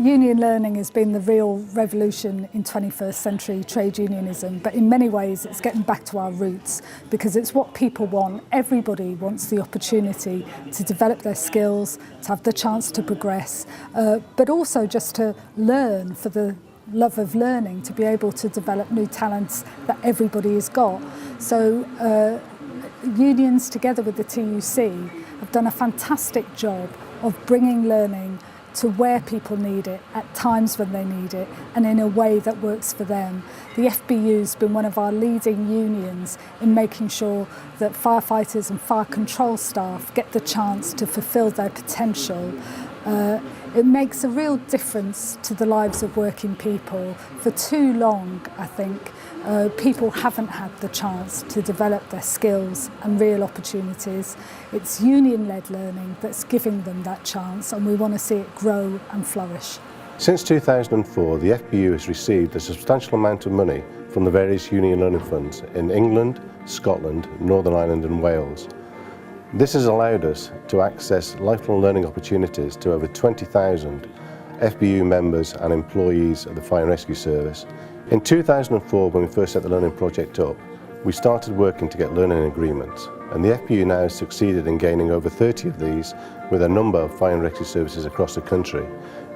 Union learning has been the real revolution in 21st century trade unionism, but in many ways it's getting back to our roots because it's what people want. Everybody wants the opportunity to develop their skills, to have the chance to progress, but also just to learn for the love of learning, to be able to develop new talents that everybody has got. So unions together with the TUC have done a fantastic job of bringing learning to where people need it, at times when they need it, and in a way that works for them. The FBU's been one of our leading unions in making sure that firefighters and fire control staff get the chance to fulfil their potential. It makes a real difference to the lives of working people. For too long, I think, people haven't had the chance to develop their skills and real opportunities. It's union-led learning that's giving them that chance, and we want to see it grow and flourish. Since 2004, the FBU has received a substantial amount of money from the various union learning funds in England, Scotland, Northern Ireland and Wales. This has allowed us to access lifelong learning opportunities to over 20,000 FBU members and employees of the Fire and Rescue Service. In 2004, when we first set the learning project up, we started working to get learning agreements, and the FBU now has succeeded in gaining over 30 of these with a number of fire and rescue services across the country.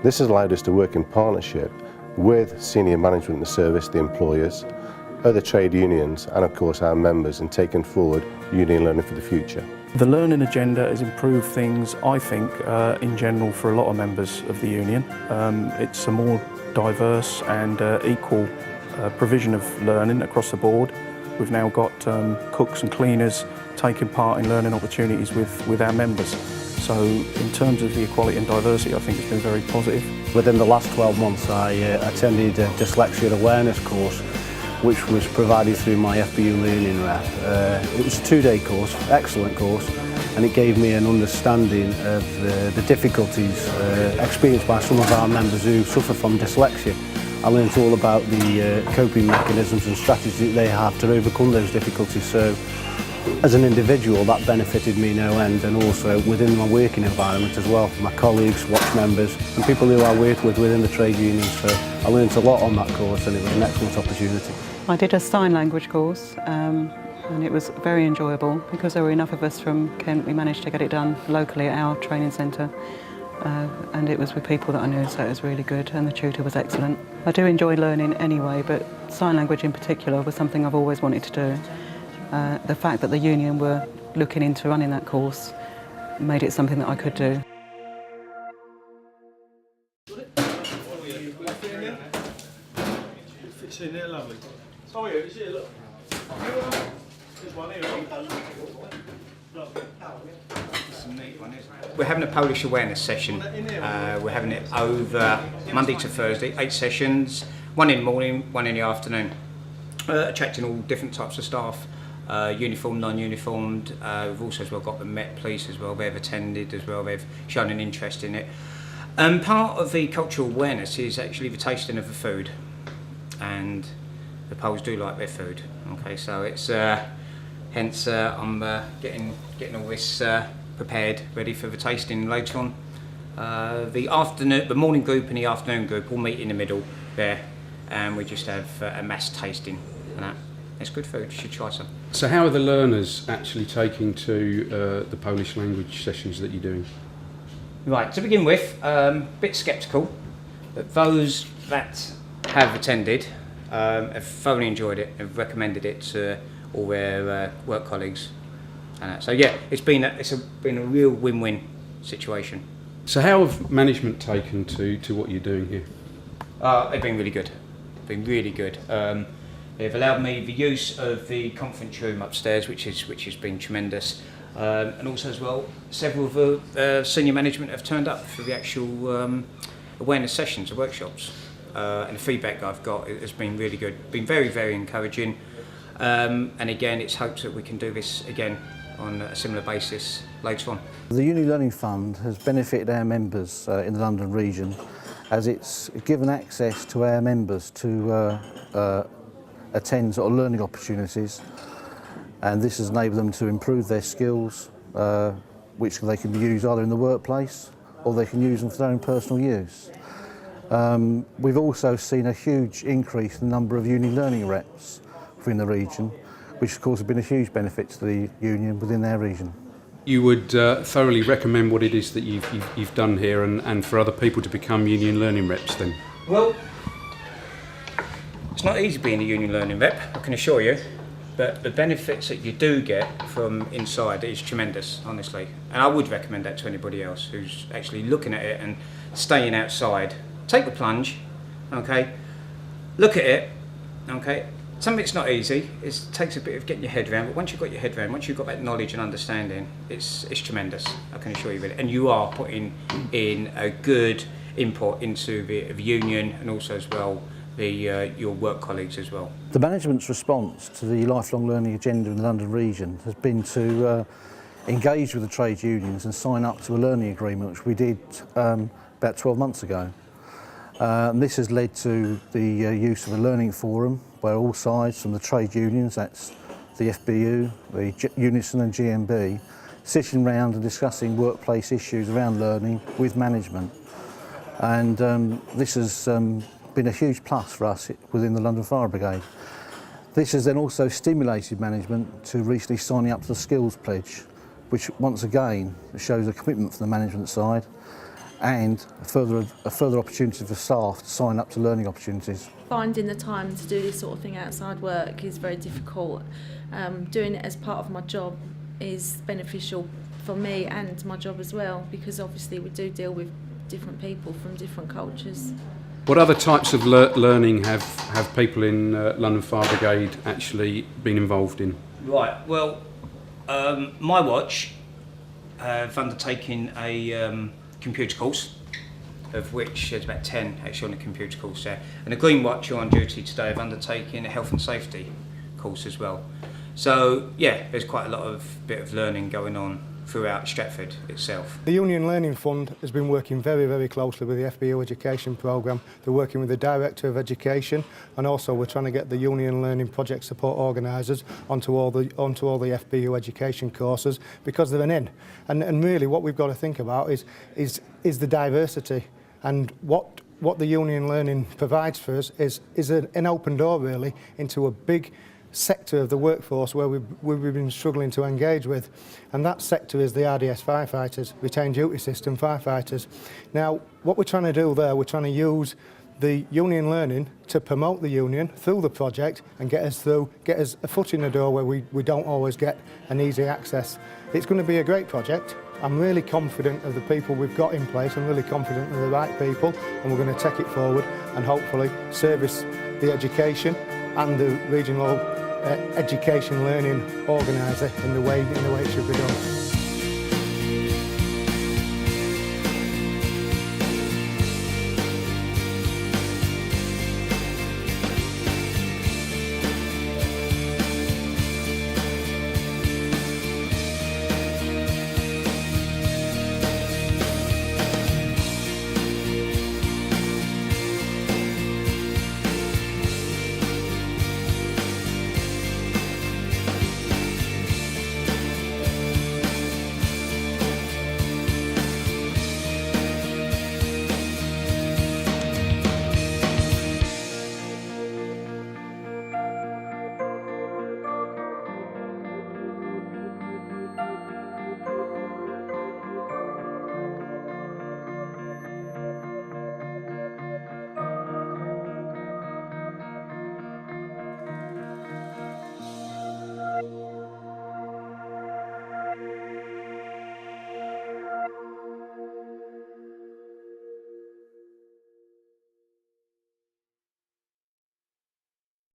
This has allowed us to work in partnership with senior management in the service, the employers, other trade unions and of course our members in taking forward union learning for the future. The learning agenda has improved things, I think, in general for a lot of members of the union. It's a more diverse and equal provision of learning across the board. We've now got cooks and cleaners taking part in learning opportunities with our members. So in terms of the equality and diversity, I think it's been very positive. Within the last 12 months I attended a dyslexia awareness course which was provided through my FBU learning rep. It was a 2-day course, excellent course, and it gave me an understanding of the difficulties experienced by some of our members who suffer from dyslexia. I learned all about the coping mechanisms and strategies that they have to overcome those difficulties. So as an individual that benefited me no end, and also within my working environment as well, my colleagues, watch members and people who I work with within the trade unions. So I learned a lot on that course and it was an excellent opportunity. I did a sign language course and it was very enjoyable. Because there were enough of us from Kent, we managed to get it done locally at our training centre, and it was with people that I knew, so it was really good, and the tutor was excellent. I do enjoy learning anyway, but sign language in particular was something I've always wanted to do. The fact that the union were looking into running that course made it something that I could do. Fits in there, lovely. Oh yeah, it's here, look. There's one here. We're having a Polish awareness session. We're having it over Monday to Thursday, 8 sessions, one in the morning, one in the afternoon. Attracting all different types of staff, uniformed, non-uniformed. We've also as well got the Met Police as well. They've attended as well. They've shown an interest in it. Part of the cultural awareness is actually the tasting of the food, and the Poles do like their food. Okay, so it's hence I'm getting all this prepared, ready for the tasting later on. The morning group and the afternoon group all meet in the middle there, and we just have a mass tasting, and that. It's good food, you should try some. So how are the learners actually taking to the Polish language sessions that you're doing? Right, to begin with, bit sceptical, but those that have attended have thoroughly enjoyed it, have recommended it to all their work colleagues. So yeah, it's been a real win-win situation. So how have management taken to what you're doing here? They've been really good. Been really good. They've allowed me the use of the conference room upstairs, which has been tremendous. And also as well, several of the senior management have turned up for the actual awareness sessions, the workshops. And the feedback I've got has been really good. Been very, very encouraging. And again, it's hoped that we can do this again on a similar basis later on. The Union Learning Fund has benefited our members in the London region, as it's given access to our members to attend sort of learning opportunities, and this has enabled them to improve their skills, which they can use either in the workplace or they can use them for their own personal use. We've also seen a huge increase in the number of union learning reps within the region, which of course has been a huge benefit to the union within their region. You would thoroughly recommend what it is that you've done here and for other people to become union learning reps then? Well, it's not easy being a union learning rep, I can assure you, but the benefits that you do get from inside is tremendous, honestly. And I would recommend that to anybody else who's actually looking at it and staying outside. Take the plunge, okay? Look at it, okay? Some of it's not easy, it takes a bit of getting your head around, but once you've got your head around, once you've got that knowledge and understanding, it's tremendous, I can assure you of it. And you are putting in a good input into the union and also as well your work colleagues as well. The management's response to the lifelong learning agenda in the London region has been to engage with the trade unions and sign up to a learning agreement, which we did about 12 months ago. And this has led to the use of a learning forum where all sides from the trade unions, that's the FBU, the Unison and GMB, sitting round and discussing workplace issues around learning with management. And this has been a huge plus for us within the London Fire Brigade. This has then also stimulated management to recently signing up to the Skills Pledge, which once again shows a commitment from the management side and a further opportunity for staff to sign up to learning opportunities. Finding the time to do this sort of thing outside work is very difficult. Doing it as part of my job is beneficial for me and my job as well, because obviously we do deal with different people from different cultures. What other types of learning have people in London Fire Brigade actually been involved in? Right, well, my watch have undertaken a computer course, of which there's about 10 actually on the computer course there. And the Green Watch, who are on duty today, have undertaken a health and safety course as well. So yeah, there's quite a lot of bit of learning going on throughout Stratford itself. The Union Learning Fund has been working very, very closely with the FBU Education Programme. They're working with the Director of Education, and also we're trying to get the Union Learning Project Support Organisers onto all the FBU education courses, because they're an in. And really what we've got to think about is the diversity, and what the Union Learning provides for us is an open door really into a big sector of the workforce where we've been struggling to engage with, and that sector is the RDS firefighters, retained duty system firefighters. Now what we're trying to do there, we're trying to use the union learning to promote the union through the project and get us a foot in the door where we don't always get an easy access. It's going to be a great project. I'm really confident of the people we've got in place. I'm really confident of the right people, and we're going to take it forward and hopefully service the education and the regional education learning organiser in the way it should be done.